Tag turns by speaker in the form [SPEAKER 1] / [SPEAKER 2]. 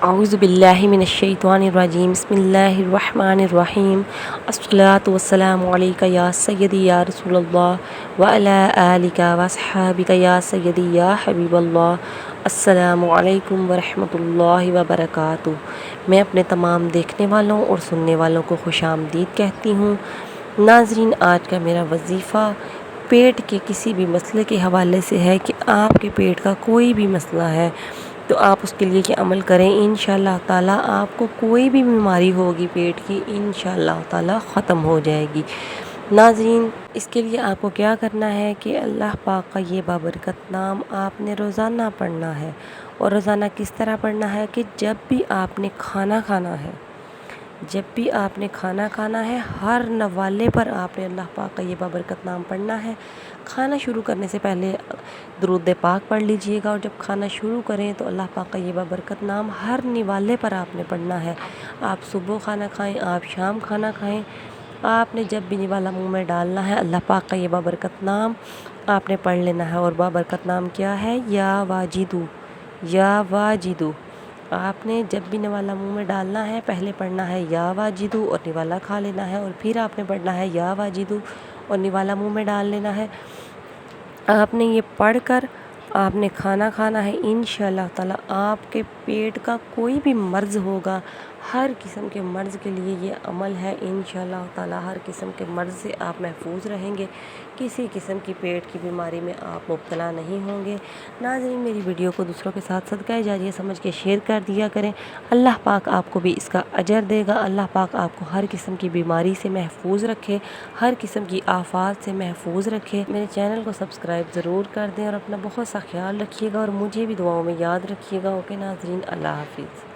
[SPEAKER 1] اعوذ باللہ من الشیطان الرجیم بسم اللہ الرحمن الرحیم الصلاۃ والسلام علیک یا سیدی یا رسول اللہ وعلی آلک واصحابک یا سیدی یا حبیب اللہ۔ السلام علیکم ورحمۃ اللہ وبرکاتہ۔ میں اپنے تمام دیکھنے والوں اور سننے والوں کو خوش آمدید کہتی ہوں۔ ناظرین، آج کا میرا وظیفہ پیٹ کے کسی بھی مسئلے کے حوالے سے ہے کہ آپ کے پیٹ کا کوئی بھی مسئلہ ہے تو آپ اس کے لیے کیا عمل کریں، انشاءاللہ تعالیٰ آپ کو کوئی بھی بیماری ہوگی پیٹ کی انشاءاللہ تعالیٰ ختم ہو جائے گی۔ ناظرین، اس کے لیے آپ کو کیا کرنا ہے کہ اللہ پاک کا یہ بابرکت نام آپ نے روزانہ پڑھنا ہے۔ اور روزانہ کس طرح پڑھنا ہے کہ جب بھی آپ نے کھانا کھانا ہے، ہر نوالے پر آپ نے اللہ پاک کا یہ بابرکت نام پڑھنا ہے۔ کھانا شروع کرنے سے پہلے درود پاک پڑھ لیجئے گا، اور جب کھانا شروع کریں تو اللہ پاک کا یہ بابرکت نام ہر نوالے پر آپ نے پڑھنا ہے۔ آپ صبح کھانا کھائیں، آپ شام کھانا کھائیں، آپ نے جب بھی نوالا منہ میں ڈالنا ہے اللہ پاک کا یہ بابرکت نام آپ نے پڑھ لینا ہے۔ اور بابرکت نام کیا ہے؟ یا واجدو، یا واجدو۔ آپ نے جب بھی نوالا منہ میں ڈالنا ہے پہلے پڑھنا ہے یا واجدو اور نوالا کھا لینا ہے، اور پھر آپ نے پڑھنا ہے یا واجدو اور نوالا منہ میں ڈال لینا ہے۔ آپ نے یہ پڑھ کر آپ نے کھانا کھانا ہے۔ انشاءاللہ تعالیٰ آپ کے پیٹ کا کوئی بھی مرض ہوگا، ہر قسم کے مرض کے لیے یہ عمل ہے۔ انشاءاللہ تعالیٰ ہر قسم کے مرض سے آپ محفوظ رہیں گے، کسی قسم کی پیٹ کی بیماری میں آپ مبتلا نہیں ہوں گے۔ ناظرین، میری ویڈیو کو دوسروں کے ساتھ صدقہ جاریہ سمجھ کے شیئر کر دیا کریں۔ اللہ پاک آپ کو بھی اس کا اجر دے گا۔ اللہ پاک آپ کو ہر قسم کی بیماری سے محفوظ رکھے، ہر قسم کی آفات سے محفوظ رکھے۔ میرے چینل کو سبسکرائب ضرور کر دیں اور اپنا بہت سا خیال رکھیے گا، اور مجھے بھی دعاؤں میں یاد رکھیے گا۔ اوکے ناظرین، اللہ حافظ۔